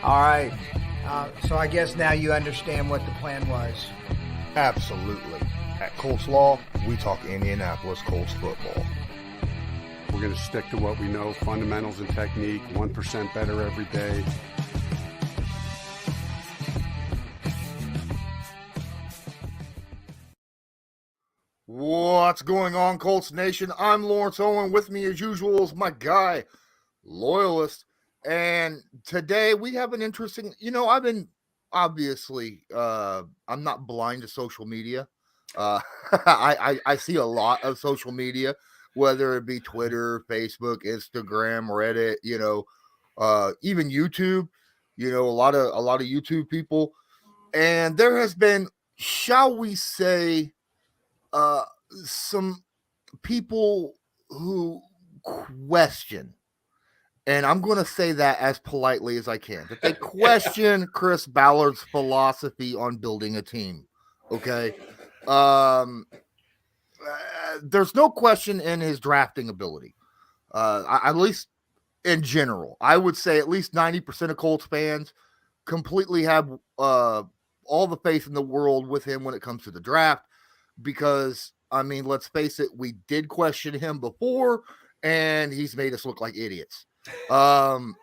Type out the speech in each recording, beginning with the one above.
All right. So I guess now you understand what the plan was. Absolutely. At Colts Law, we talk Indianapolis Colts football. We're going to stick to what we know, fundamentals and technique, 1% better every day. What's going on, Colts Nation? I'm Lawrence Owen. With me, as usual, is my guy, Loyalist. And today we have an interesting, I've been, obviously, I'm not blind to social media. I see a lot of social media, whether it be Twitter, Facebook, Instagram, Reddit, even YouTube, a lot of YouTube people. And there has been, shall we say, some people who question, and I'm going to say that as politely as I can, that they question Chris Ballard's philosophy on building a team. Okay. There's no question in his drafting ability. At least in general, I would say at least 90% of Colts fans completely have all the faith in the world with him when it comes to the draft. Because, I mean, let's face it, we did question him before, and he's made us look like idiots. It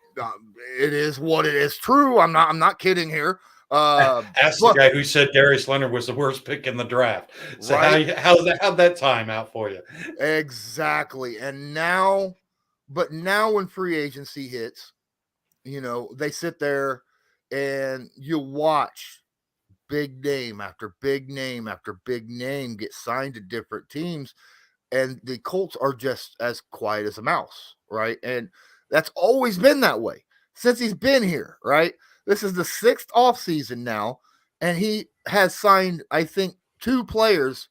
is what it is. True. I'm not kidding here. Ask the guy who said Darius Leonard was the worst pick in the draft. So right? how'd that time out for you? Exactly. And now when free agency hits, they sit there and you watch big name after big name after big name get signed to different teams, and the Colts are just as quiet as a mouse, right? And that's always been that way since he's been here, right? This is the 6th offseason now, and he has signed, I think, 2 players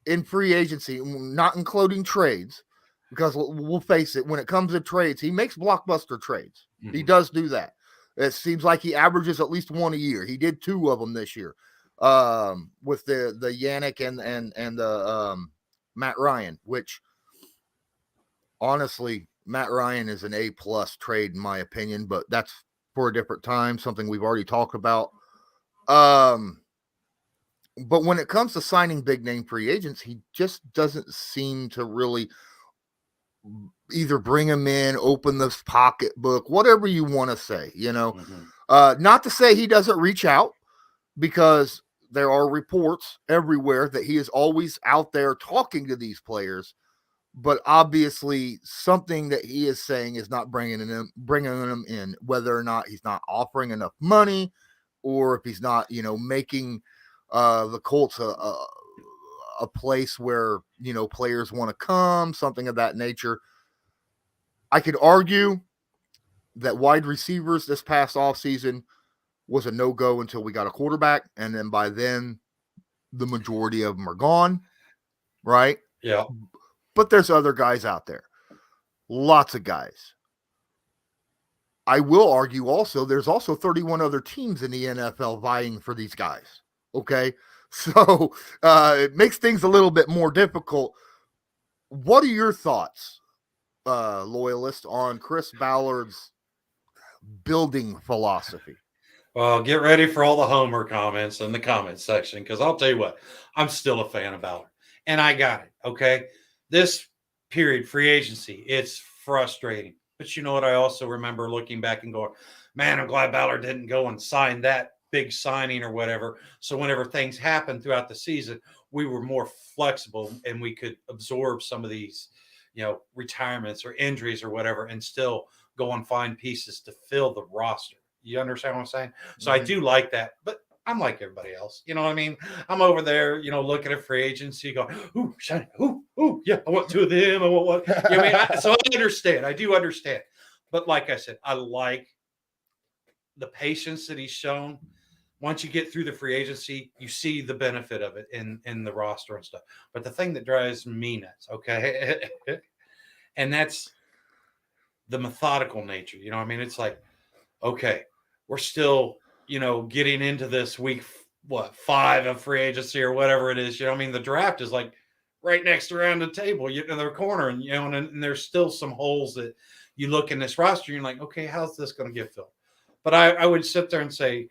in free agency, not including trades, because we'll face it, when it comes to trades, he makes blockbuster trades. Mm-hmm. He does do that. It seems like he averages at least 1 a year. He did 2 of them this year, with the Yannick and the Matt Ryan, which honestly, Matt Ryan is an A+ trade in my opinion, but that's for a different time, something we've already talked about. But when it comes to signing big name free agents, he just doesn't seem to really either bring him in, open this pocketbook, whatever you want to say, Mm-hmm. Not to say he doesn't reach out, because there are reports everywhere that he is always out there talking to these players, but obviously something that he is saying is not bringing them in, whether or not he's not offering enough money, or if he's not, making the Colts a place where, players want to come, something of that nature. I could argue that wide receivers this past offseason was a no-go until we got a quarterback, and then by then, the majority of them are gone, right? Yeah. But there's other guys out there. Lots of guys. I will argue also, there's also 31 other teams in the NFL vying for these guys, okay? So it makes things a little bit more difficult. What are your thoughts, Loyalist, on Chris Ballard's building philosophy? Well, get ready for all the Homer comments in the comments section, because I'll tell you what, I'm still a fan of Ballard. And I got it, okay? This period, free agency, it's frustrating. But you know what? I also remember looking back and going, man, I'm glad Ballard didn't go and sign that big signing or whatever. So whenever things happened throughout the season, we were more flexible and we could absorb some of these, retirements or injuries or whatever, and still go and find pieces to fill the roster. You understand what I'm saying? So I do like that, but I'm like everybody else. You know what I mean? I'm over there, looking at free agency, going, ooh, shiny, ooh, yeah, I want 2 of them. I want one. So I understand. I do understand. But like I said, I like the patience that he's shown. Once you get through the free agency, you see the benefit of it in the roster and stuff. But the thing that drives me nuts, okay, and that's the methodical nature. It's like, okay, we're still, getting into this week, 5 of free agency or whatever it is. The draft is like right next around the table, in the corner, and and there's still some holes that you look in this roster. You're like, okay, how's this going to get filled? But I would sit there and say,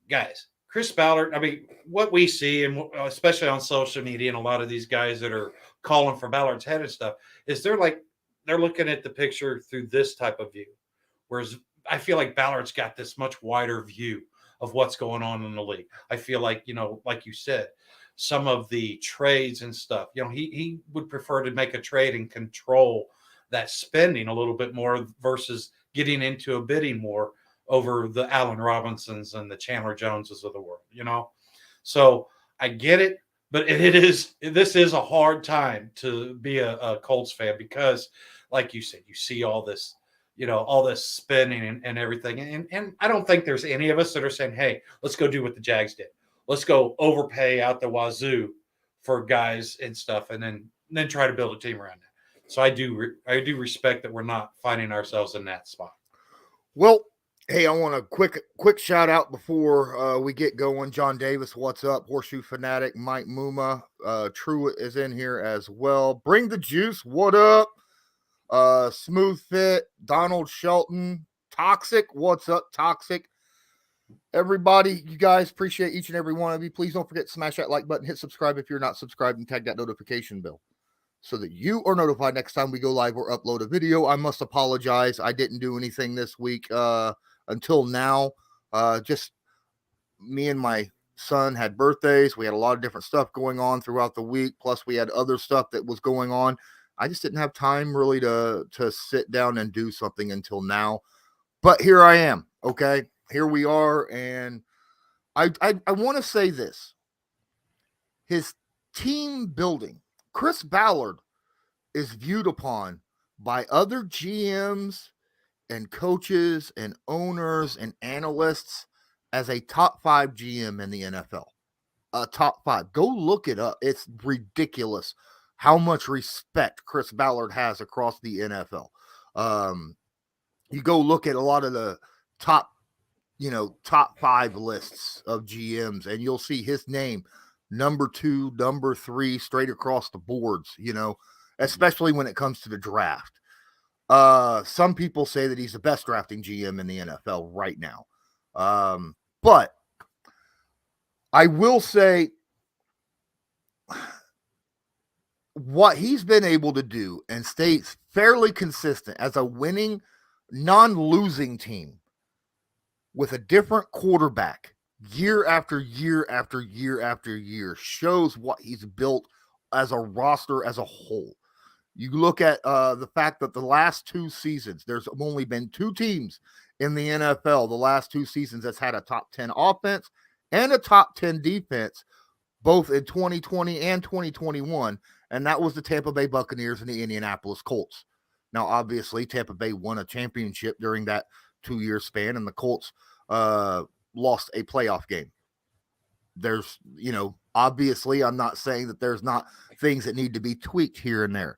guys, Chris Ballard, I mean, what we see, and especially on social media, and a lot of these guys that are calling for Ballard's head and stuff, is they're looking at the picture through this type of view. Whereas I feel like Ballard's got this much wider view of what's going on in the league. I feel like, like you said, some of the trades and stuff, he would prefer to make a trade and control that spending a little bit more versus getting into a bidding war over the Allen Robinsons and the Chandler Joneses of the world, So I get it, but this is a hard time to be a Colts fan because, like you said, you see all this, all this spending and everything. And I don't think there's any of us that are saying, hey, let's go do what the Jags did. Let's go overpay out the wazoo for guys and stuff, and then try to build a team around that. So I do respect that we're not finding ourselves in that spot. Well, hey, I want a quick shout out before we get going. John Davis, what's up? Horseshoe Fanatic, Mike Muma, Truett is in here as well. Bring the Juice, what up? Smooth Fit, Donald Shelton, Toxic, what's up, Toxic? Everybody, you guys, appreciate each and every one of you. Please don't forget to smash that like button, hit subscribe if you're not subscribed, and tag that notification bell so that you are notified next time we go live or upload a video. I must apologize. I didn't do anything this week until now. Just me and my son had birthdays. We had a lot of different stuff going on throughout the week. Plus, we had other stuff that was going on. I just didn't have time really to sit down and do something until now. But here I am. Okay, here we are. And I want to say this. His team building, Chris Ballard, is viewed upon by other GMs and coaches and owners and analysts as a top 5 GM in the NFL. Top 5. Go look it up. It's ridiculous how much respect Chris Ballard has across the NFL. You go look at a lot of the top 5 lists of GMs, and you'll see his name number 2, number 3, straight across the boards, especially when it comes to the draft. Some people say that he's the best drafting GM in the NFL right now. But I will say what he's been able to do and stay fairly consistent as a winning, non-losing team with a different quarterback year after year after year after year shows what he's built as a roster as a whole. You look at the fact that the last 2 seasons, there's only been 2 teams in the NFL the last 2 seasons that's had a top 10 offense and a top 10 defense, both in 2020 and 2021, and that was the Tampa Bay Buccaneers and the Indianapolis Colts. Now, obviously, Tampa Bay won a championship during that 2-year span, and the Colts lost a playoff game. There's, obviously, I'm not saying that there's not things that need to be tweaked here and there.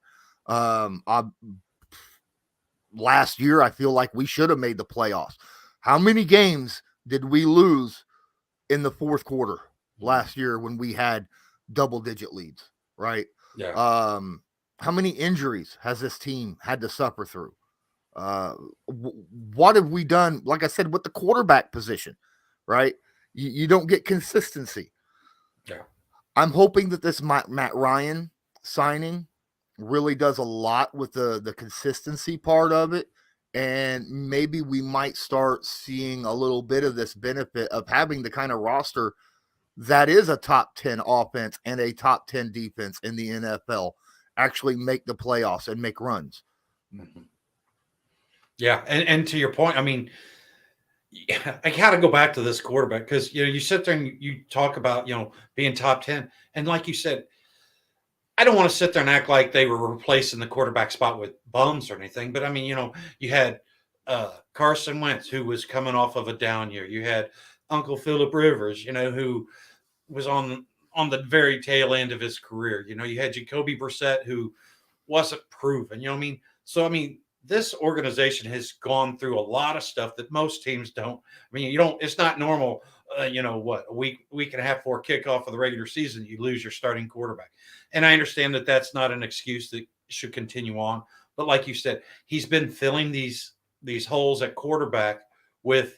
Last year, I feel like we should have made the playoffs. How many games did we lose in the fourth quarter last year when we had double-digit leads, right? Yeah. How many injuries has this team had to suffer through? What have we done, like I said, with the quarterback position, right? You don't get consistency. Yeah. I'm hoping that this Matt Ryan signing really does a lot with the consistency part of it. And maybe we might start seeing a little bit of this benefit of having the kind of roster that is a top 10 offense and a top 10 defense in the NFL actually make the playoffs and make runs. Mm-hmm. Yeah. And to your point, I mean, I got to go back to this quarterback because, you sit there and you talk about, being top 10. And like you said, I don't want to sit there and act like they were replacing the quarterback spot with bums or anything. But, I mean, you had Carson Wentz, who was coming off of a down year. You had Uncle Phillip Rivers, who was on the very tail end of his career. You had Jacoby Brissett, who wasn't proven. You know what I mean? So, I mean, this organization has gone through a lot of stuff that most teams don't. I mean, it's not normal. A week and a half before kickoff of the regular season, you lose your starting quarterback. And I understand that that's not an excuse that should continue on. But like you said, he's been filling these holes at quarterback with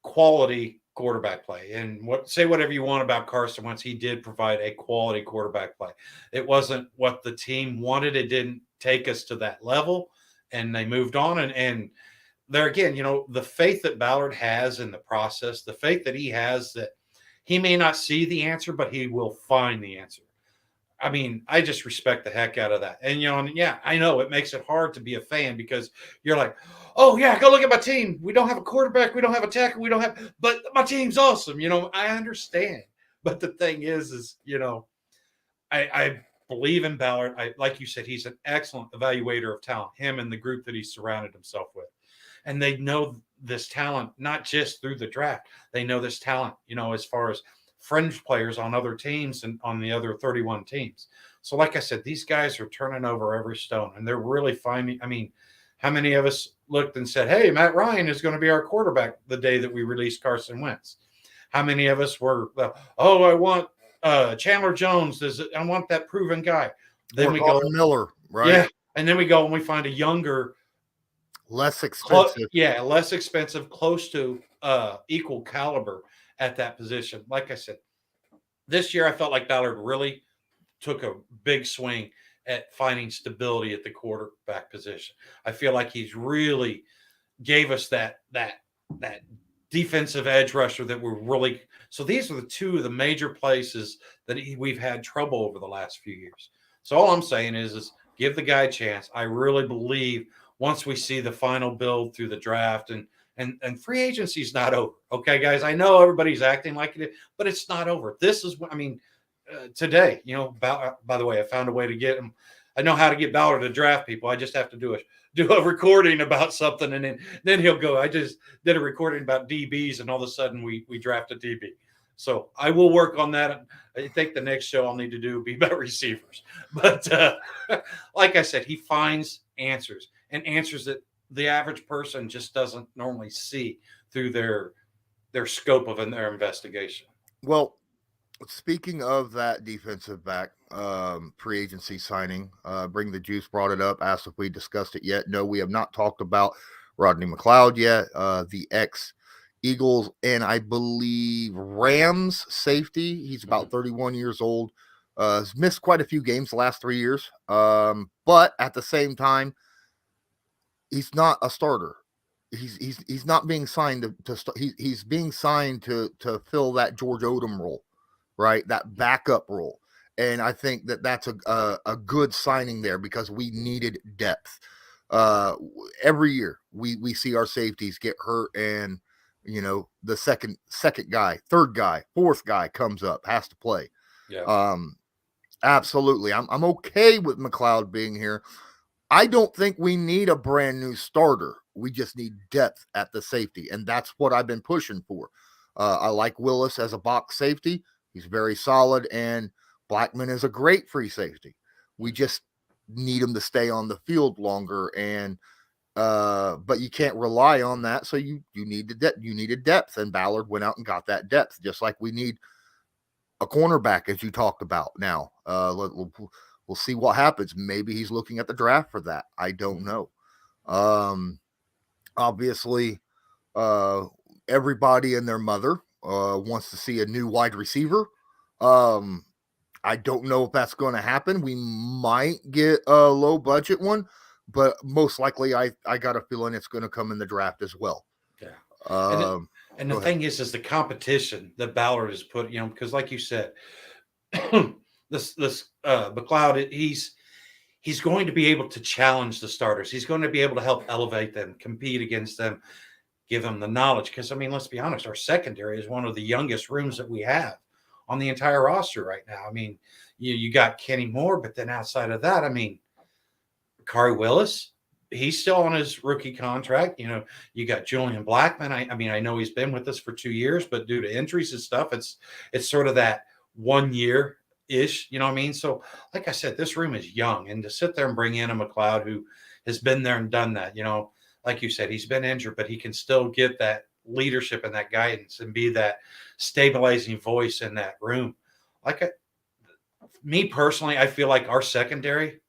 quality quarterback play. And say whatever you want about Carson Wentz, he did provide a quality quarterback play. It wasn't what the team wanted. It didn't take us to that level, and they moved on. And there again, the faith that Ballard has in the process, the faith that he has that he may not see the answer, but he will find the answer. I mean, I just respect the heck out of that. And, yeah, I know it makes it hard to be a fan because you're like, oh, yeah, go look at my team. We don't have a quarterback. We don't have a tackle. But my team's awesome. I understand. But the thing is, I believe in Ballard. Like you said, he's an excellent evaluator of talent, him and the group that he's surrounded himself with. And they know this talent, not just through the draft. They know this talent, as far as fringe players on other teams and on the other 31 teams. So like I said, these guys are turning over every stone and they're really finding. I mean, how many of us looked and said, hey, Matt Ryan is going to be our quarterback the day that we released Carson Wentz? How many of us were, I want Chandler Jones. I want that proven guy. Then we go Miller, right? Yeah. And then we go and we find a younger, less expensive. Less expensive, close to equal caliber at that position. Like I said, this year I felt like Ballard really took a big swing at finding stability at the quarterback position. I feel like he's really gave us that defensive edge rusher that we're really. So these are the two of the major places that we've had trouble over the last few years. So all I'm saying is give the guy a chance. I really believe once we see the final build through the draft and free agency is not over. Okay, guys, I know everybody's acting like it, but it's not over. This is what I mean. Today, by the way, I found a way to get him. I know how to get Ballard to draft people. I just have to do a recording about something, and then he'll go. I just did a recording about DBs, and all of a sudden we draft a DB. So I will work on that. I think the next show I'll need to do will be about receivers. But like I said, he finds answers and answers that the average person just doesn't normally see through their scope of their investigation. Well, speaking of that defensive back pre-agency signing, Bring the Juice brought it up, asked if we discussed it yet. No, we have not talked about Rodney Mcleod yet, the ex-Eagles and I believe Rams safety. He's about 31 years old. Has missed quite a few games the last 3 years. But at the same time, he's not a starter. He's not being signed to start. He's being signed to fill that George Odom role, right? That backup role. And I think that's a good signing there because we needed depth. Every year we see our safeties get hurt and the second guy, third guy, fourth guy comes up, has to play. Yeah. Absolutely. I'm okay with Mcleod being here. I don't think we need a brand new starter. We just need depth at the safety, and that's what I've been pushing for. I like Willis as a box safety. He's very solid, and Blackman is a great free safety. We just need him to stay on the field longer, and but you can't rely on that. So you needed depth, and Ballard went out and got that depth, just like we need a cornerback, as you talked about. Now, we'll see what happens. Maybe he's looking at the draft for that. I don't know. Obviously, everybody and their mother wants to see a new wide receiver. I don't know if that's going to happen. We might get a low budget one, but most likely I got a feeling it's going to come in the draft as well. Yeah. And the thing is the competition that Ballard has put, because like you said, this Mcleod, he's going to be able to challenge the starters. He's going to be able to help elevate them, compete against them, give them the knowledge. Because, let's be honest, our secondary is one of the youngest rooms that we have on the entire roster right now. You got Kenny Moore, but then outside of that, Kari Willis, he's still on his rookie contract. You got Julian Blackman. I know he's been with us for 2 years, but due to injuries and stuff, it's sort of that 1 year ish, So like I said, this room is young, and to sit there and bring in a Mcleod who has been there and done that, like you said, he's been injured, but he can still get that leadership and that guidance and be that stabilizing voice in that room. Me personally, I feel like our secondary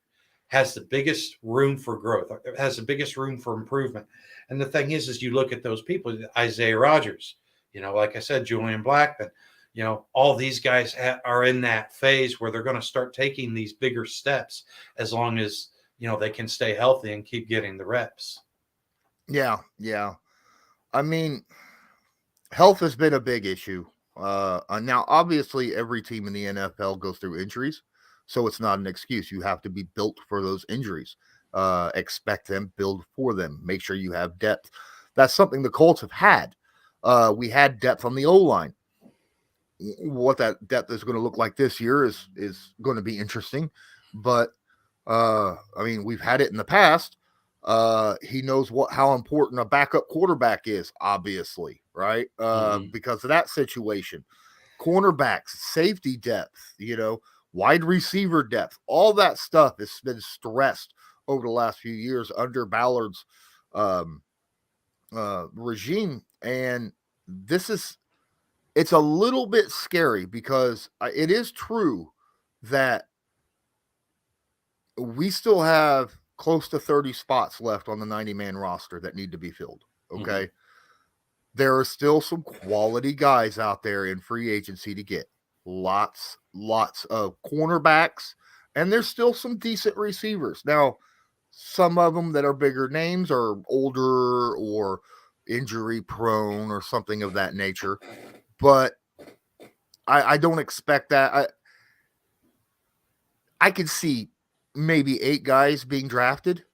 has the biggest room for growth. It has the biggest room for improvement. And the thing is you look at those people, Isaiah Rodgers, Like I said, Julian Blackman, all these guys are in that phase where they're going to start taking these bigger steps as long as, they can stay healthy and keep getting the reps. Yeah. I mean, health has been a big issue. Now, obviously, every team in the NFL goes through injuries, so it's not an excuse. You have to be built for those injuries. Expect them, build for them, make sure you have depth. That's something the Colts have had. We had depth on the O-line. What that depth is going to look like this year is going to be interesting. But, I mean, we've had it in the past. He knows how important a backup quarterback is, obviously, right? Because of that situation. Cornerbacks, safety depth, wide receiver depth, all that stuff has been stressed over the last few years under Ballard's regime. And it's a little bit scary because it is true that we still have close to 30 spots left on the 90-man roster that need to be filled. Okay. There are still some quality guys out there in free agency to get. Lots of cornerbacks, and there's still some decent receivers. Now, some of them that are bigger names are older or injury prone or something of that nature. But I don't expect that. I could see maybe 8 guys being drafted.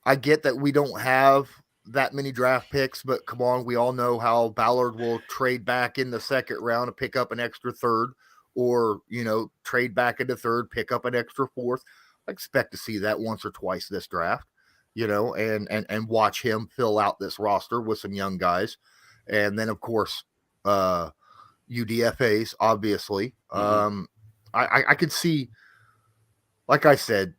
I get that we don't have that many draft picks, but come on, we all know how Ballard will trade back in the second round to pick up an extra third, or trade back into third, pick up an extra fourth. I expect to see that once or twice this draft, and watch him fill out this roster with some young guys. And then of course UDFAs, obviously. I could see, like I said,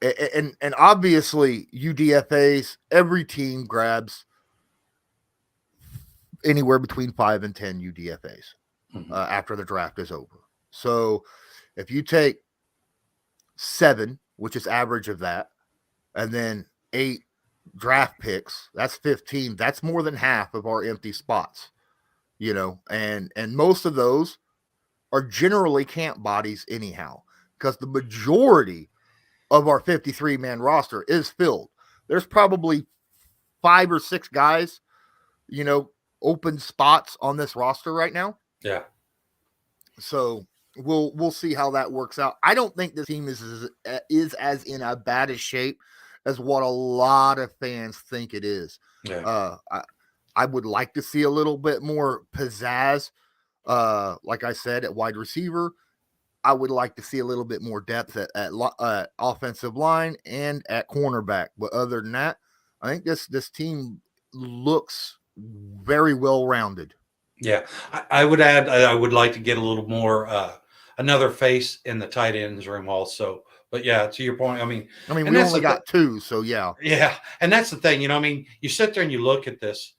and obviously UDFAs, every team grabs anywhere between 5 and 10 UDFAs after the draft is over. So if you take 7, which is average of that, and then 8 draft picks, that's 15. That's more than half of our empty spots, and most of those are generally camp bodies anyhow, because the majority of our 53-man roster is filled. There's probably 5 or 6 guys, open spots on this roster right now. Yeah. So we'll see how that works out. I don't think this team is as in a bad a shape as what a lot of fans think it is. Yeah. I would like to see a little bit more pizzazz. Like I said, at wide receiver. I would like to see a little bit more depth at offensive line and at cornerback. But other than that, I think this team looks very well rounded. Yeah, I would add. I would like to get a little more another face in the tight ends room also. But yeah, to your point, I mean, we only got 2, so yeah. Yeah, and that's the thing, you sit there and you look at this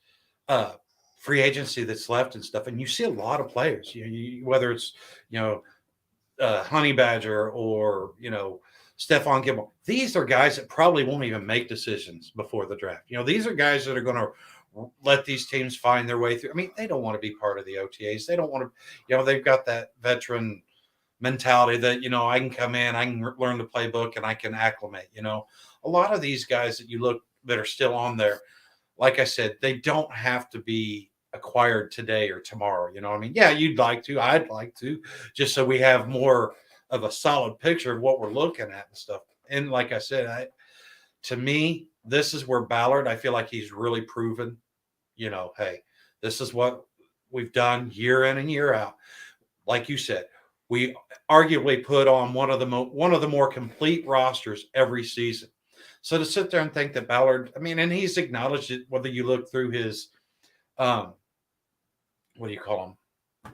free agency that's left and stuff, and you see a lot of players. Whether it's Honey Badger or Stephon Gilmore. These are guys that probably won't even make decisions before the draft. These are guys that are going to let these teams find their way through. I mean, they don't want to be part of the OTAs. They don't want to, they've got that veteran mentality that, I can come in, I can learn the playbook, and I can acclimate. A lot of these guys that you look that are still on there, like I said, they don't have to be acquired today or tomorrow. Yeah, you'd like to, I'd like to, just so we have more of a solid picture of what we're looking at and stuff. And like I said, to me, this is where Ballard, I feel like he's really proven, hey, this is what we've done year in and year out. Like you said, we arguably put on one of the more complete rosters every season. So to sit there and think that Ballard, and he's acknowledged it, whether you look through his, what do you call them?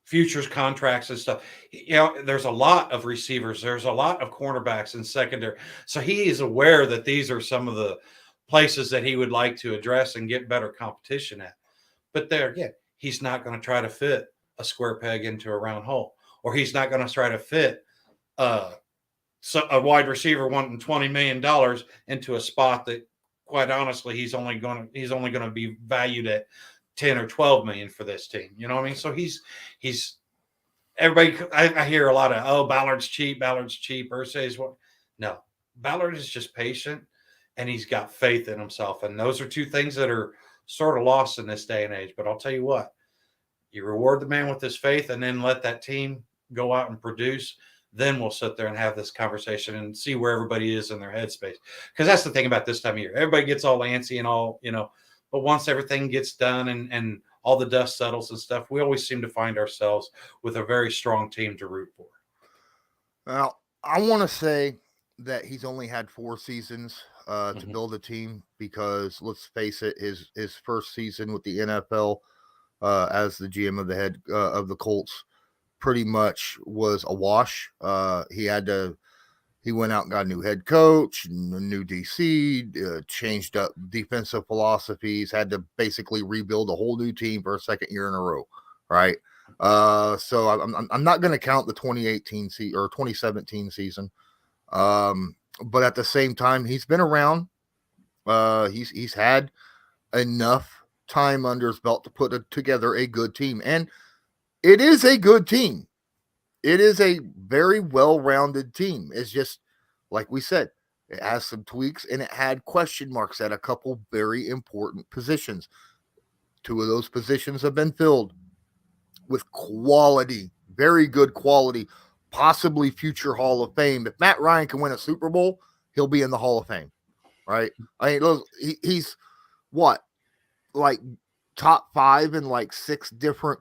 Futures contracts and stuff. There's a lot of receivers. There's a lot of cornerbacks in secondary. So he is aware that these are some of the places that he would like to address and get better competition at. But there again, he's not going to try to fit a square peg into a round hole, or he's not going to try to fit a wide receiver wanting $20 million into a spot that, quite honestly, he's only going to be valued at 10 or 12 million for this team. You know what I mean? So he's everybody. I hear a lot of, oh, Ballard's cheap, Irsay's what? No, Ballard is just patient, and he's got faith in himself, and those are two things that are sort of lost in this day and age. But I'll tell you what, you reward the man with his faith, and then let that team go out and produce. Then we'll sit there and have this conversation and see where everybody is in their headspace. Because that's the thing about this time of year. Everybody gets all antsy and all, but once everything gets done and all the dust settles and stuff, we always seem to find ourselves with a very strong team to root for. Well, I want to say that he's only had 4 seasons to build a team, because let's face it, his first season with the NFL as the GM of the head of the Colts pretty much was a wash. He went out and got a new head coach, a new DC, changed up defensive philosophies, had to basically rebuild a whole new team for a second year in a row, right? So I'm not going to count the 2018 or 2017 season, but at the same time, he's been around. He's had enough time under his belt to put together a good team, and it is a good team. It is a very well-rounded team. It's just, like we said, it has some tweaks, and it had question marks at a couple very important positions. 2 of those positions have been filled with quality, very good quality, possibly future Hall of Fame. If Matt Ryan can win a Super Bowl, he'll be in the Hall of Fame, right? I mean, he's what, like top 5 in like 6 different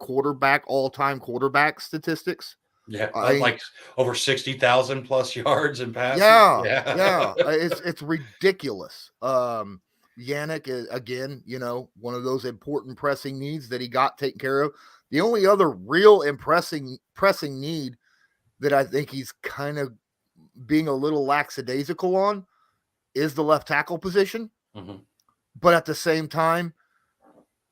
all-time quarterback statistics. Yeah, like over 60,000 plus yards and passes. Yeah. It's ridiculous. Yannick is, again, one of those important pressing needs that he got taken care of. The only other real pressing need that I think he's kind of being a little lackadaisical on is the left tackle position. Mm-hmm. But at the same time,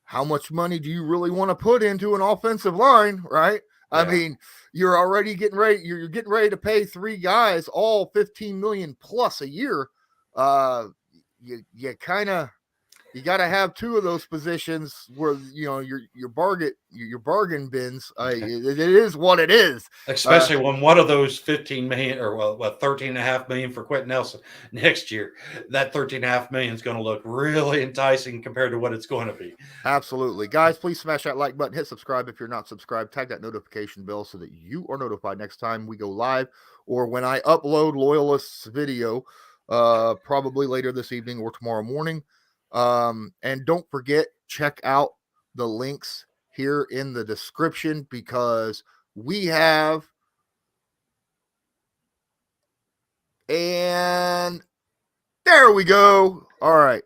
how much money do you really want to put into an offensive line, right? Yeah. I mean, you're already getting ready. You're getting ready to pay 3 guys all $15 million plus a year. You got to have 2 of those positions where your bargain bins. It is what it is. Especially when one of those 15 million or 13.5 million for Quentin Nelson next year, that 13.5 million is going to look really enticing compared to what it's going to be. Absolutely, guys. Please smash that like button, hit subscribe if you're not subscribed, tag that notification bell so that you are notified next time we go live or when I upload Loyalist's video, probably later this evening or tomorrow morning. And don't forget, check out the links here in the description, because we have, and there we go. All right.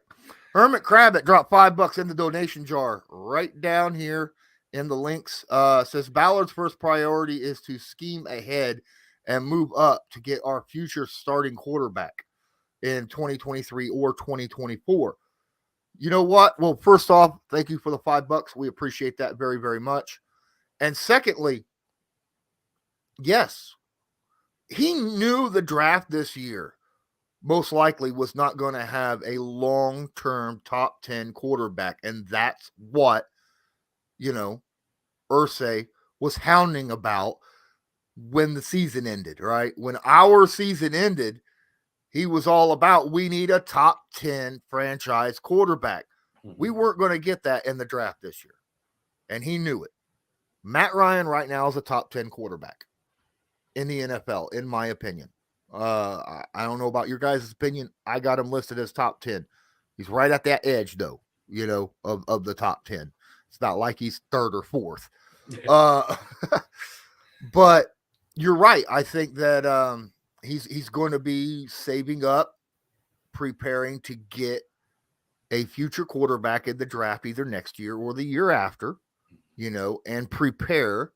Hermit Crabbit dropped $5 in the donation jar right down here in the links. Says Ballard's first priority is to scheme ahead and move up to get our future starting quarterback in 2023 or 2024. You know what? Well, first off, thank you for the $5. We appreciate that very, very much. And secondly, yes, he knew the draft this year most likely was not going to have a long-term top 10 quarterback. And that's what, Irsay was hounding about when the season ended, right? When our season ended, he was all about, we need a top 10 franchise quarterback. Mm-hmm. We weren't going to get that in the draft this year. And he knew it. Matt Ryan right now is a top 10 quarterback in the NFL, in my opinion. I don't know about your guys' opinion. I got him listed as top 10. He's right at that edge, though, of the top 10. It's not like he's 3rd or 4th. But you're right. I think that he's going to be saving up, preparing to get a future quarterback in the draft either next year or the year after, and prepare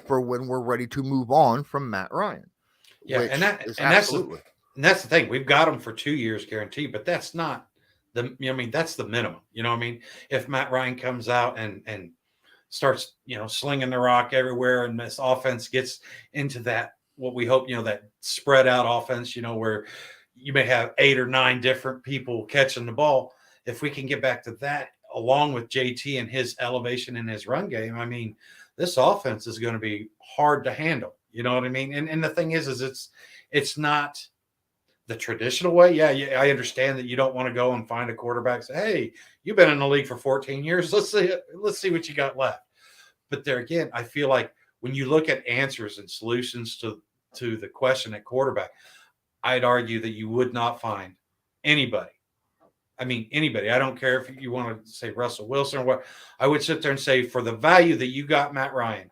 for when we're ready to move on from Matt Ryan. Yeah, that's the thing. We've got him for 2 years guaranteed, but that's not that's the minimum. You know what I mean? If Matt Ryan comes out and starts, slinging the rock everywhere, and this offense gets into that, what we hope, that spread out offense, where you may have 8 or 9 different people catching the ball. If we can get back to that along with JT and his elevation in his run game, I mean, this offense is going to be hard to handle. You know what I mean? And the thing is it's not the traditional way. Yeah, I understand that you don't want to go and find a quarterback. Say, hey, you've been in the league for 14 years. Let's see what you got left. But there again, I feel like when you look at answers and solutions to the question at quarterback, I'd argue that you would not find anybody. I mean, anybody. I don't care if you want to say Russell Wilson or what. I would sit there and say, for the value that you got Matt Ryan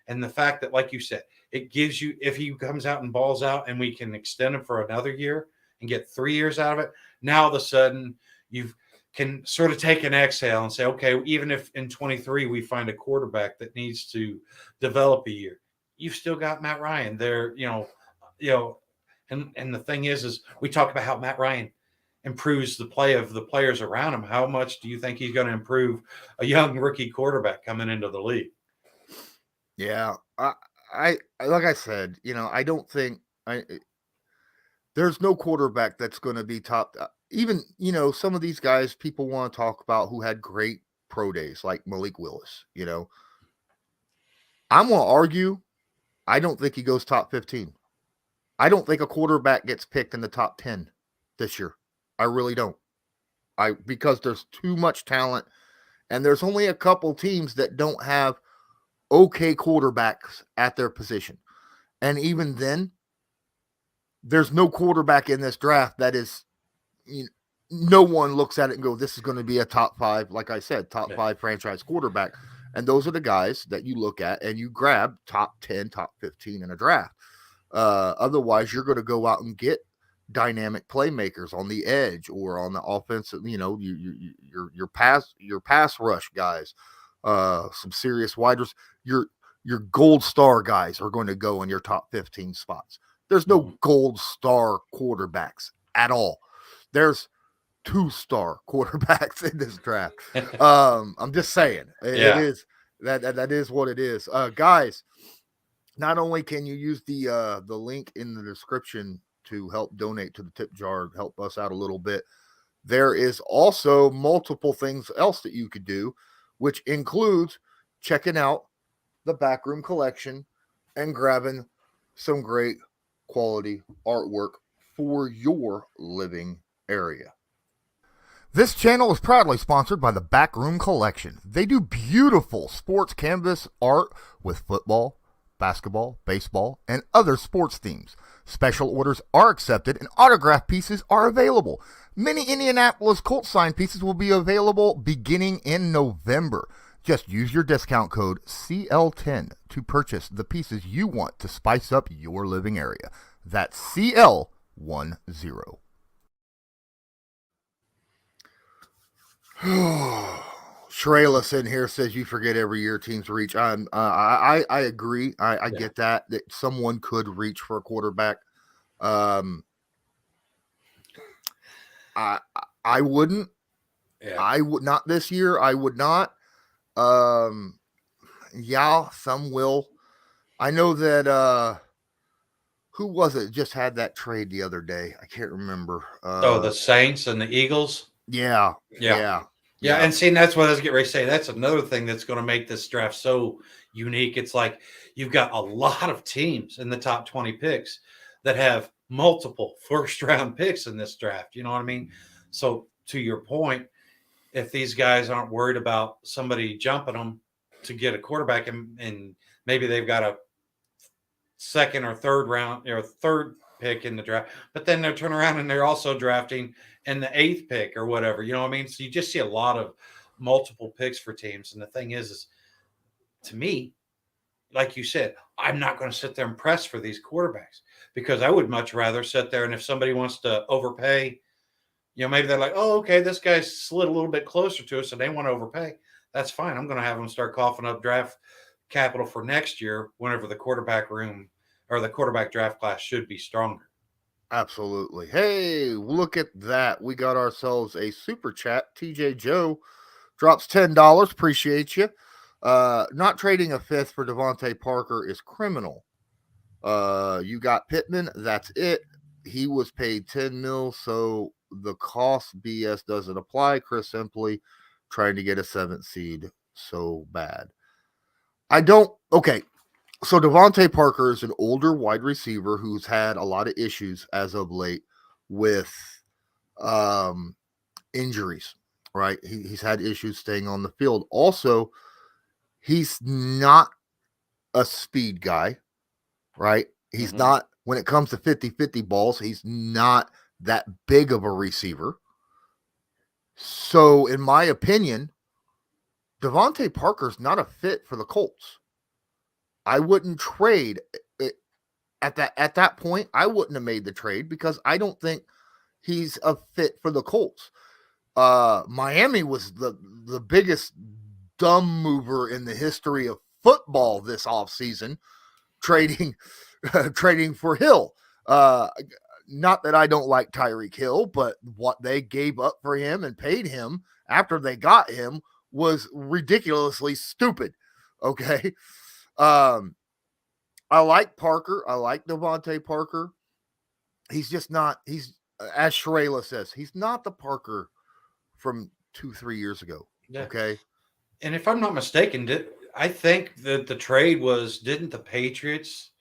and the fact that, like you said, it gives you, if he comes out and balls out and we can extend him for another year and get 3 years out of it, now all of a sudden you can sort of take an exhale and say, okay, even if in 23 we find a quarterback that needs to develop a year, you've still got Matt Ryan there, and the thing is we talk about how Matt Ryan improves the play of the players around him. How much do you think he's going to improve a young rookie quarterback coming into the league? Yeah, I like I said, I don't think there's no quarterback that's going to be top. Even some of these guys people want to talk about who had great pro days, like Malik Willis. I'm going to argue. I don't think he goes top 15. I don't think a quarterback gets picked in the top 10 this year. I really don't. Because there's too much talent, and there's only a couple teams that don't have okay quarterbacks at their position. And even then, there's no quarterback in this draft that is, no one looks at it and go, this is going to be a top 5, like I said, top 5 franchise quarterback. And those are the guys that you look at and you grab top 10, top 15 in a draft. Otherwise, you're going to go out and get dynamic playmakers on the edge or on the offensive, your pass rush guys, some serious widers. Your gold star guys are going to go in your top 15 spots. There's no gold star quarterbacks at all. There's 2-star quarterbacks in this draft. I'm just saying it is that is what it is. Guys, not only can you use the link in the description to help donate to the tip jar, help us out a little bit, there is also multiple things else that you could do, which includes checking out the Backroom Collection and grabbing some great quality artwork for your living area. This channel is proudly sponsored by the Backroom Collection. They do beautiful sports canvas art with football, basketball, baseball, and other sports themes. Special orders are accepted and autograph pieces are available. Many Indianapolis Colts sign pieces will be available beginning in November. Just use your discount code CL10 to purchase the pieces you want to spice up your living area. That's CL10. Shreyless in here says you forget every year teams reach. I agree. I get that someone could reach for a quarterback. I wouldn't. Yeah. I would not this year. I would not. Yeah, some will. I know that who was it just had that trade the other day? I can't remember. The Saints and the Eagles. Yeah. And see, that's what I was getting ready to say. That's another thing that's going to make this draft so unique. It's like you've got a lot of teams in the top 20 picks that have multiple first-round picks in this draft. You know what I mean? So to your point, if these guys aren't worried about somebody jumping them to get a quarterback and maybe they've got a second or third pick in the draft, but then they'll turn around and they're also drafting in the 8th pick or whatever, you know what I mean? So you just see a lot of multiple picks for teams. And the thing is to me, like you said, I'm not going to sit there and press for these quarterbacks because I would much rather sit there. And if somebody wants to overpay, maybe they're like, oh, okay, this guy slid a little bit closer to us and they want to overpay. That's fine. I'm going to have them start coughing up draft capital for next year whenever the quarterback room or the quarterback draft class should be stronger. Absolutely. Hey, look at that. We got ourselves a super chat. TJ Joe drops $10. Appreciate you. Not trading a 5th for Devontae Parker is criminal. You got Pittman. That's it. He was paid $10 million, so the cost BS doesn't apply. Chris Simply, trying to get a 7th seed so bad. Okay. So Devontae Parker is an older wide receiver who's had a lot of issues as of late with injuries, right? He's had issues staying on the field. Also, he's not a speed guy, right? He's not, when it comes to 50-50 balls, he's not that big of a receiver. So, in my opinion, Devontae Parker's not a fit for the Colts. I wouldn't trade it at that point. I wouldn't have made the trade because I don't think he's a fit for the Colts. Miami was the biggest dumb mover in the history of football this offseason, trading for Hill. Not that I don't like Tyreek Hill, but what they gave up for him and paid him after they got him was ridiculously stupid. Okay. I like Parker. I like Devontae Parker. He's just not, as Sharayla says, he's not the Parker from 2-3 years ago. Yeah. Okay. And if I'm not mistaken, I think that the trade was, didn't the Patriots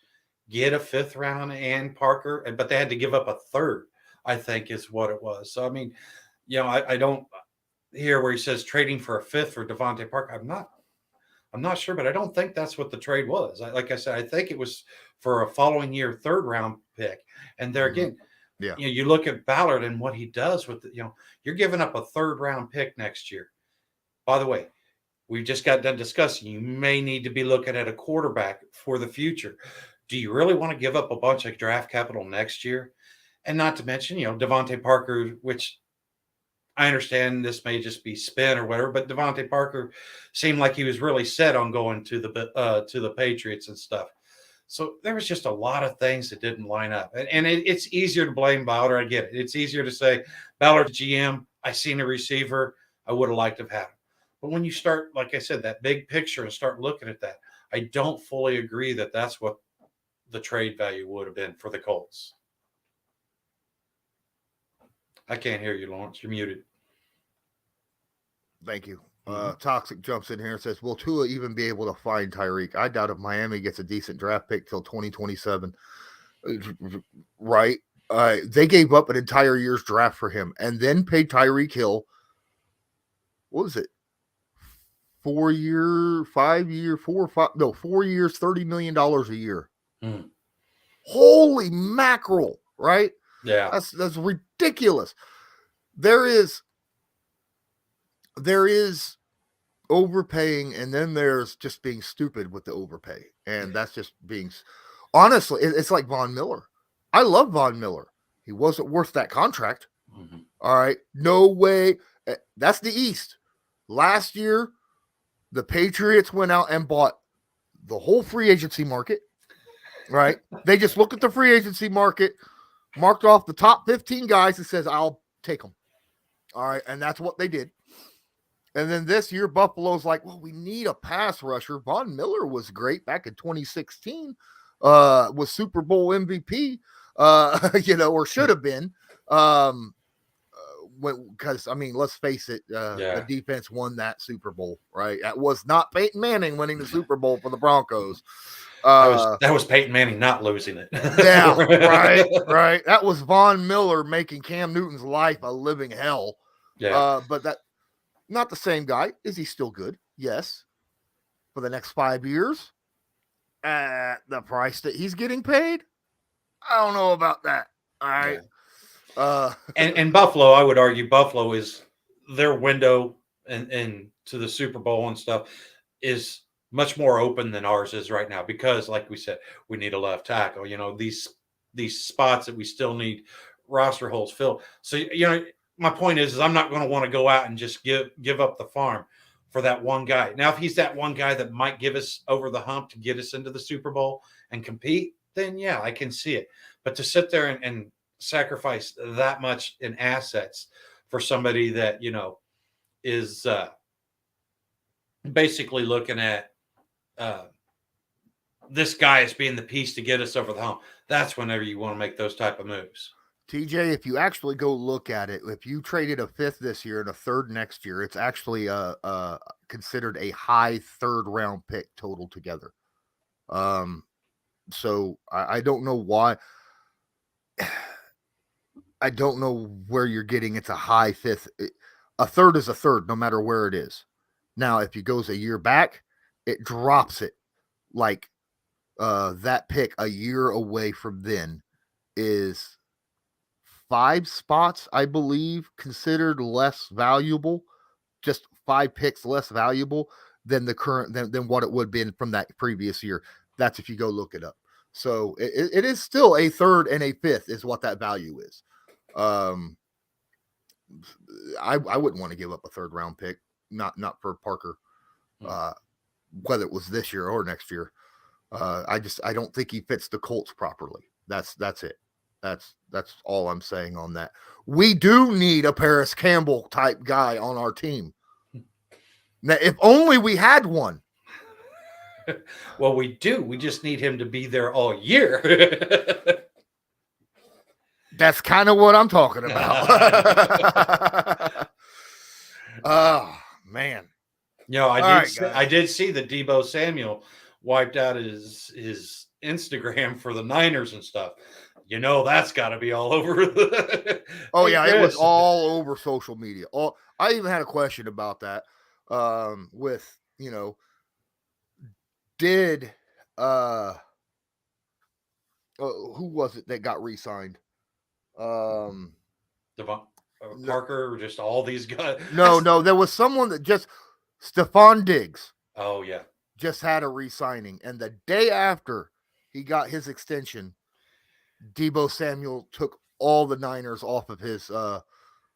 get a 5th round and Parker, but they had to give up a 3rd, I think is what it was. So, I mean, I don't hear where he says trading for a 5th for Devontae Parker. I'm not sure, but I don't think that's what the trade was. Like I said, I think it was for a following year 3rd round pick. And there again, you look at Ballard and what he does with you're giving up a 3rd round pick next year. By the way, we just got done discussing, you may need to be looking at a quarterback for the future. Do you really want to give up a bunch of draft capital next year? And not to mention, Devontae Parker, which I understand this may just be spin or whatever, but Devontae Parker seemed like he was really set on going to the Patriots and stuff. So there was just a lot of things that didn't line up. And it's easier to blame Ballard. I get it. It's easier to say, Ballard GM, I seen a receiver I would have liked to have had him. But when you start, like I said, that big picture and start looking at that, I don't fully agree that that's what the trade value would have been for the Colts. I can't hear you, Lawrence. You're muted. Thank you. Toxic jumps in here and says, will Tua even be able to find Tyreek? I doubt if Miami gets a decent draft pick till 2027. Right? They gave up an entire year's draft for him and then paid Tyreek Hill. What was it? 4 years, $30 million a year. Holy mackerel, right? Yeah. That's ridiculous. There is overpaying, and then there's just being stupid with the overpay. And that's just being, honestly, it's like Von Miller. I love Von Miller. He wasn't worth that contract. All right. No way. That's the East. Last year, the Patriots went out and bought the whole free agency market, right? They just looked at the free agency market, marked off the top 15 guys and says, I'll take them. All right. And that's what they did. And then this year, Buffalo's like, well, we need a pass rusher. Von Miller was great back in 2016, was Super Bowl MVP, or should have been. Because, I mean, let's face it, the defense won that Super Bowl, right? That was not Peyton Manning winning the Super Bowl for the Broncos. That was Peyton Manning not losing it. Yeah, right. That was Von Miller making Cam Newton's life a living hell. Yeah. But that, not the same guy. Is he still good? Yes. For the next 5 years, at the price that he's getting paid, I don't know about that. All right. Yeah. And Buffalo, I would argue Buffalo is their window and to the Super Bowl and stuff is much more open than ours is right now because, like we said, we need a left tackle. These spots that we still need roster holes filled. So my point is I'm not going to want to go out and just give up the farm for that one guy. Now, if he's that one guy that might give us over the hump to get us into the Super Bowl and compete, then yeah, I can see it. But to sit there and sacrifice that much in assets for somebody that is basically looking at this guy as being the piece to get us over the hump, that's whenever you want to make those type of moves. TJ, if you actually go look at it, if you traded a 5th this year and a 3rd next year, it's actually considered a high 3rd round pick total together. So I don't know why. I don't know where you're getting it's a high 5th. A 3rd is a 3rd, no matter where it is. Now, if he goes a year back, it drops it. Like that pick a year away from then is 5 spots, I believe, considered less valuable, just 5 picks less valuable than the current than what it would have been from that previous year. That's if you go look it up. So it is still a 3rd and a 5th is what that value is. I wouldn't want to give up a 3rd round pick, not for Parker, whether it was this year or next year. I don't think he fits the Colts properly. That's it. That's all I'm saying on that. We do need a Paris Campbell type guy on our team. Now, if only we had one. Well, we do. We just need him to be there all year. That's kind of what I'm talking about. Oh, man. I did see that Deebo Samuel wiped out his Instagram for the Niners and stuff. That's got to be all over. Oh, yeah, it was all over social media. I even had a question about that. With did who was it that got re-signed? Parker, or just all these guys? No, there was someone that just Stephon Diggs. Oh yeah, just had a re-signing, and the day after he got his extension, Deebo Samuel took all the Niners off of his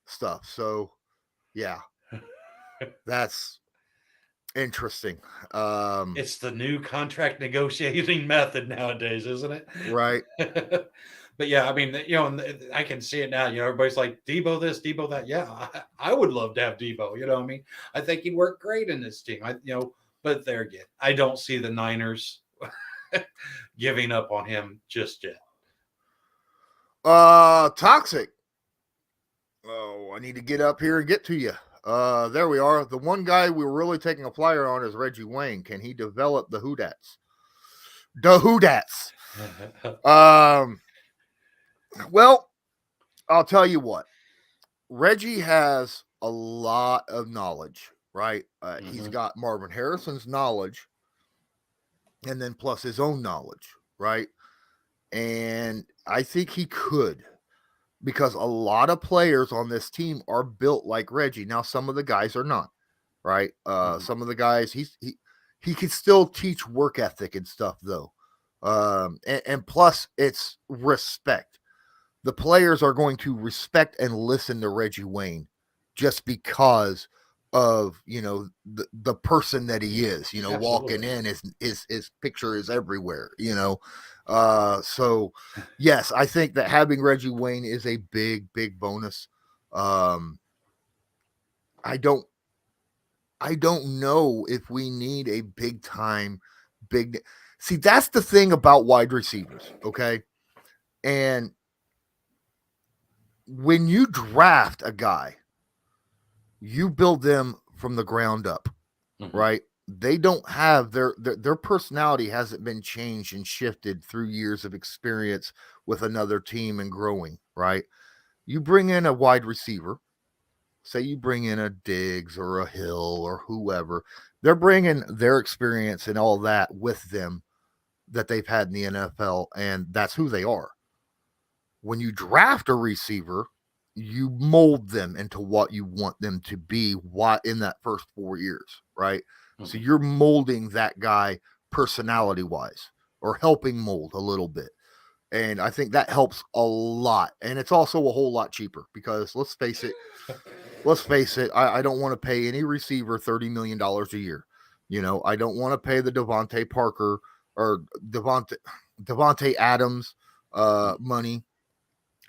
stuff. So, yeah, that's interesting. It's the new contract negotiating method nowadays, isn't it? Right. But yeah, I mean, I can see it now. Everybody's like Deebo this, Deebo that. Yeah, I would love to have Deebo. I mean, I think he'd work great in this team. But there again, I don't see the Niners giving up on him just yet. Toxic. Oh, I need to get up here and get to you. There we are. The one guy we were really taking a flyer on is Reggie Wayne. Can he develop the Hoodats? Well, I'll tell you what. Reggie has a lot of knowledge, right? He's got Marvin Harrison's knowledge, and then plus his own knowledge, right? And I think he could, because a lot of players on this team are built like Reggie. Now, some of the guys are not, right? Some of the guys, he can still teach work ethic and stuff, though. And plus, it's respect. The players are going to respect and listen to Reggie Wayne just because of the person that he is. Absolutely. Walking in, his picture is everywhere. So yes, I think that having Reggie Wayne is a big bonus. I don't know if we need a big time see, that's the thing about wide receivers, okay? And when you draft a guy, you build them from the ground up, right? They don't have their personality hasn't been changed and shifted through years of experience with another team and growing, right? You bring in a wide receiver, say you bring in a Diggs or a Hill or whoever, they're bringing their experience and all that with them that they've had in the NFL, and that's who they are. When you draft a receiver, you mold them into what you want them to be in that first 4 years, right? So you're molding that guy personality-wise, or helping mold a little bit. And I think that helps a lot. And it's also a whole lot cheaper because let's face it, I don't want to pay any receiver $30 million a year. I don't want to pay the Devontae Parker or Devontae Adams money.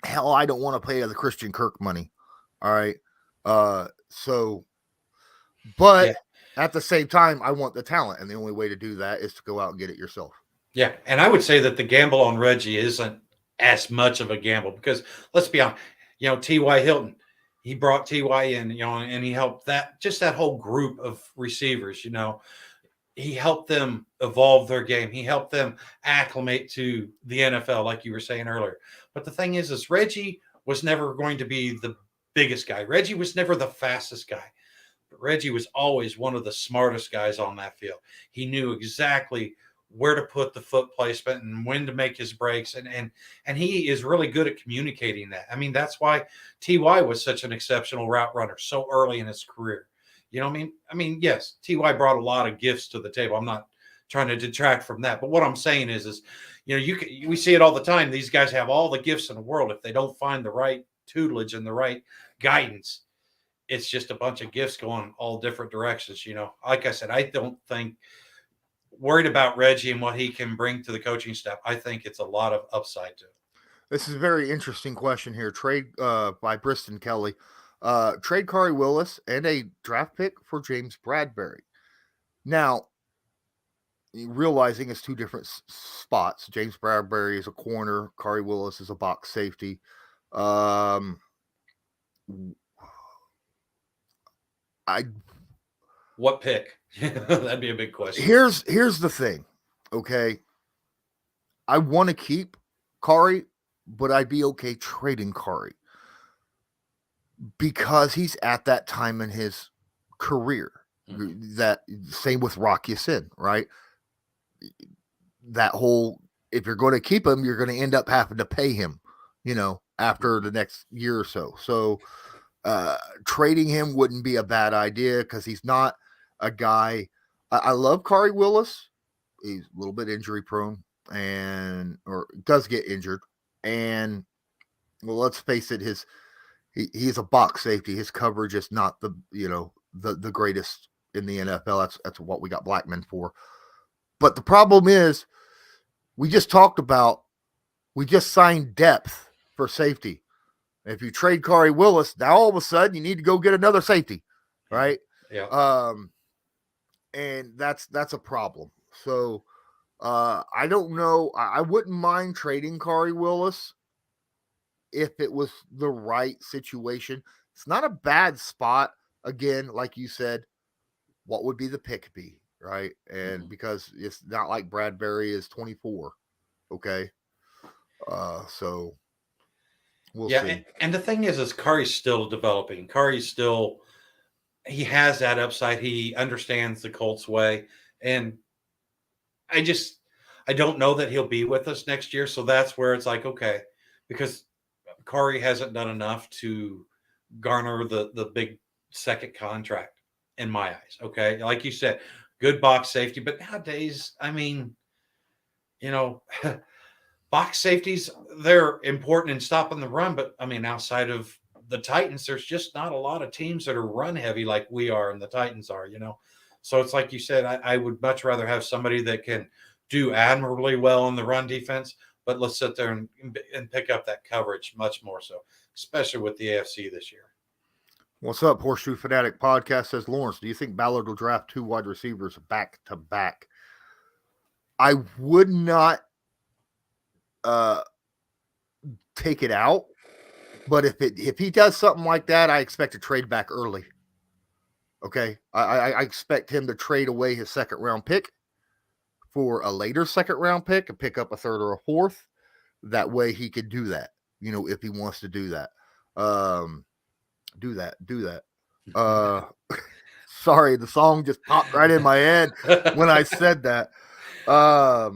Hell, I don't want to pay the Christian Kirk money. All right. At the same time, I want the talent. And the only way to do that is to go out and get it yourself. Yeah. And I would say that the gamble on Reggie isn't as much of a gamble because let's be honest, T.Y. Hilton, he brought T.Y. in, and he helped that whole group of receivers, he helped them evolve their game. He helped them acclimate to the NFL, like you were saying earlier. But the thing is Reggie was never going to be the biggest guy. Reggie was never the fastest guy. But Reggie was always one of the smartest guys on that field. He knew exactly where to put the foot placement and when to make his breaks. And he is really good at communicating that. I mean, that's why T.Y. was such an exceptional route runner so early in his career. You know what I mean? I mean, yes, T.Y. brought a lot of gifts to the table. I'm not trying to detract from that. But what I'm saying is we see it all the time. These guys have all the gifts in the world. If they don't find the right tutelage and the right guidance, it's just a bunch of gifts going all different directions. Like I said, I don't think worried about Reggie and what he can bring to the coaching staff. I think it's a lot of upside to it. This is a very interesting question here. Trade by Briston Kelly. Trade Kari Willis and a draft pick for James Bradberry. Now, realizing it's two different spots. James Bradberry is a corner. Kari Willis is a box safety. What pick? That'd be a big question. Here's the thing. Okay. I want to keep Kari, but I'd be okay trading Kari because he's at that time in his career. Mm-hmm. That same with Rock Ya-Sin, right? That whole, if you're going to keep him, you're going to end up having to pay him, after the next year or so. So trading him wouldn't be a bad idea because he's not a guy. I love Kari Willis. He's a little bit injury prone or does get injured. And well, let's face it, he's a box safety. His coverage is not the greatest in the NFL. That's what we got Blackman for. But the problem is we just signed depth for safety. If you trade Kari Willis, now all of a sudden you need to go get another safety, right? Yeah. And that's a problem. So I don't know. I wouldn't mind trading Kari Willis if it was the right situation. It's not a bad spot. Again, like you said, what would be the pick be, right? And because it's not like Bradberry is 24, okay? So we'll see. And the thing is Kari's still developing. He has that upside. He understands the Colts way. And I don't know that he'll be with us next year. So that's where it's like, okay, because Kari hasn't done enough to garner the big second contract in my eyes. Okay. Like you said, good box safety, but nowadays, I mean, box safeties, they're important in stopping the run, but I mean, outside of the Titans, there's just not a lot of teams that are run heavy like we are and the Titans are, So it's like you said, I would much rather have somebody that can do admirably well in the run defense, but let's sit there and pick up that coverage much more so, especially with the AFC this year. What's up, Horseshoe Fanatic Podcast says, Lawrence, do you think Ballard will draft 2 wide receivers back to back? I would not take it out, but if he does something like that, I expect to trade back early. Okay, I expect him to trade away his second round pick for a later second round pick and pick up a third or a fourth. That way he could do that, if he wants to do that. Do that. Sorry, the song just popped right in my head when I said that. But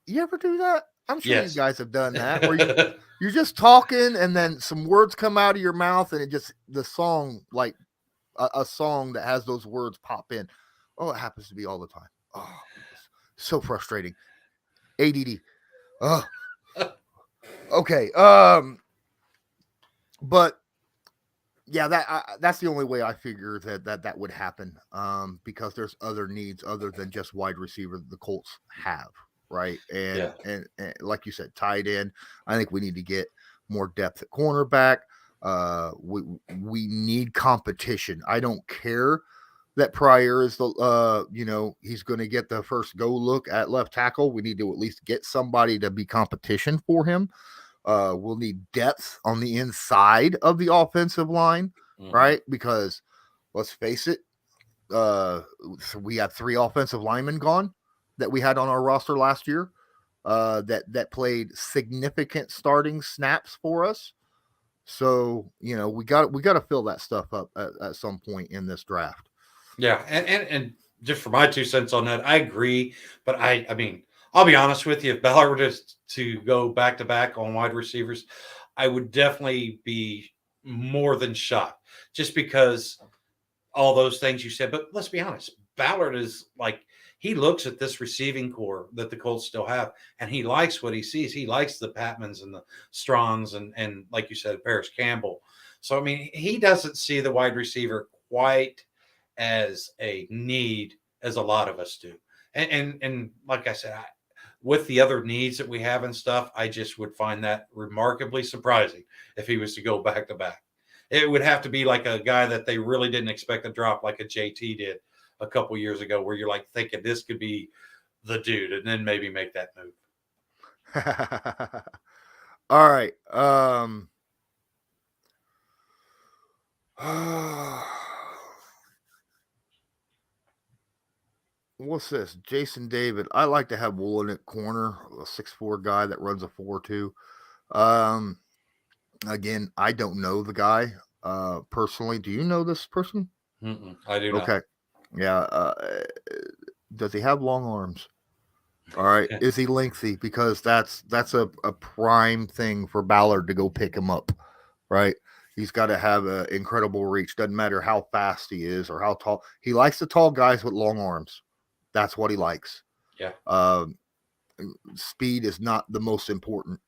you ever do that? I'm sure you guys have done that where you're just talking and then some words come out of your mouth and the song, like a song that has those words pop in. Oh, it happens to be all the time. Oh, so frustrating. ADD. Oh, okay. But yeah, that's the only way I figure that would happen. Because there's other needs other than just wide receiver that the Colts have, right? And like you said, tight end. I think we need to get more depth at cornerback. We need competition. I don't care that Pryor is the, he's going to get the first go look at left tackle. We need to at least get somebody to be competition for him. We'll need depth on the inside of the offensive line, right? Because let's face it, we have 3 offensive linemen gone that we had on our roster last year that played significant starting snaps for us. So, we got to fill that stuff up at some point in this draft. Yeah, and just for my 2 cents on that, I agree. But I mean, I'll be honest with you. If Ballard were to go back to back on wide receivers, I would definitely be more than shocked, just because all those things you said. But let's be honest, Ballard is like, he looks at this receiving core that the Colts still have, and he likes what he sees. He likes the Patmans and the Strongs and like you said, Paris Campbell. So, I mean, he doesn't see the wide receiver quite as a need as a lot of us do. And like I said, with the other needs that we have and stuff, I just would find that remarkably surprising if he was to go back to back. It would have to be like a guy that they really didn't expect to drop, like a JT did a couple years ago, where you're like thinking this could be the dude, and then maybe make that move. All right. What's this? Jason David. I like to have Woolen at corner, a 6'4" guy that runs a 4.2. Again, I don't know the guy personally. Do you know this person? I do not. Okay. Yeah. Does he have long arms? All right. Is he lengthy? Because that's a prime thing for Ballard to go pick him up, right? He's got to have an incredible reach. Doesn't matter how fast he is or how tall. He likes the tall guys with long arms. That's what he likes. Yeah. Speed is not the most important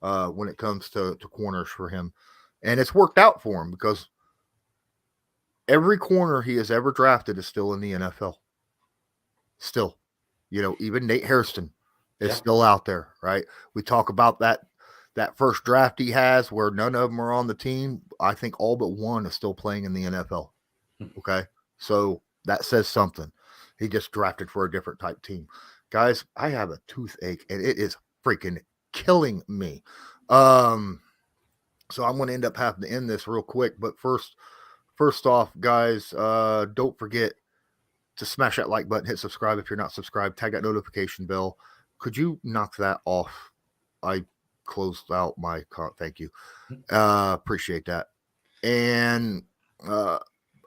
when it comes to corners for him. And it's worked out for him because every corner he has ever drafted is still in the NFL. Still. Even Nate Hairston is still out there, right? We talk about that first draft he has where none of them are on the team. I think all but one is still playing in the NFL. Okay. So that says something. He just drafted for a different type team. Guys, I have a toothache and it is freaking killing me. So I'm going to end up having to end this real quick. But first off, guys, don't forget to smash that like button, hit subscribe if you're not subscribed, tag that notification bell. Could you knock that off? I closed out my thank you. Appreciate that. And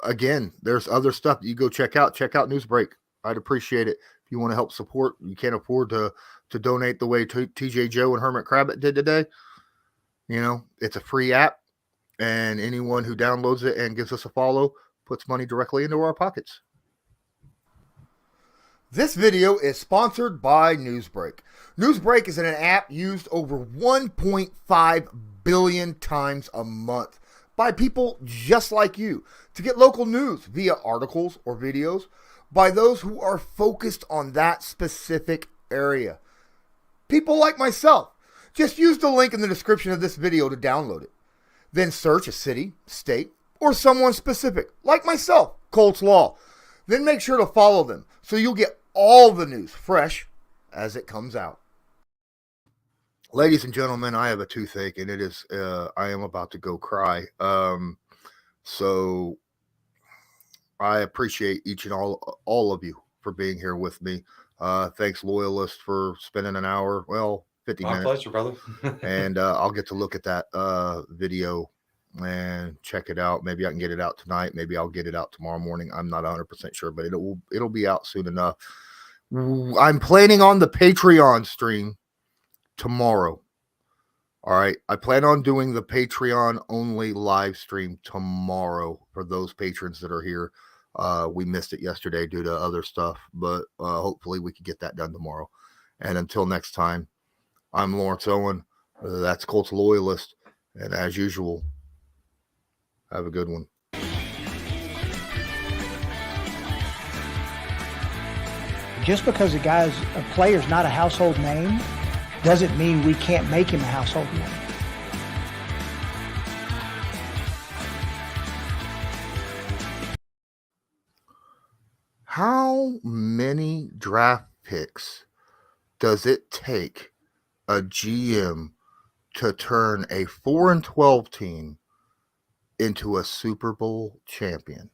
again, there's other stuff that you go check out. Check out Newsbreak. I'd appreciate it. If you want to help support, you can't afford to donate the way TJ Joe and Hermit Crabbit did today. It's a free app, and anyone who downloads it and gives us a follow puts money directly into our pockets. This video is sponsored by Newsbreak. Newsbreak is an app used over 1.5 billion times a month by people just like you to get local news via articles or videos by those who are focused on that specific area. People like myself. Just use the link in the description of this video to download it. Then search a city, state, or someone specific, like myself, Colts Law. Then make sure to follow them so you'll get all the news fresh as it comes out. Ladies and gentlemen, I have a toothache and it is, I am about to go cry. So I appreciate each and all of you for being here with me. Thanks, Loyalist, for spending an hour, 50 minutes. My pleasure, brother. And I'll get to look at that video and check it out. Maybe I can get it out tonight. Maybe I'll get it out tomorrow morning. I'm not 100% sure, but it'll be out soon enough. I'm planning on the Patreon stream tomorrow. All right. I plan on doing the Patreon only live stream tomorrow for those patrons that are here. We missed it yesterday due to other stuff, but hopefully we can get that done tomorrow. And until next time, I'm Lawrence Owen. That's Colts Loyalist. And as usual, have a good one. Just because a player's not a household name doesn't mean we can't make him a household name. How many draft picks does it take a GM to turn a 4-12 team into a Super Bowl champion?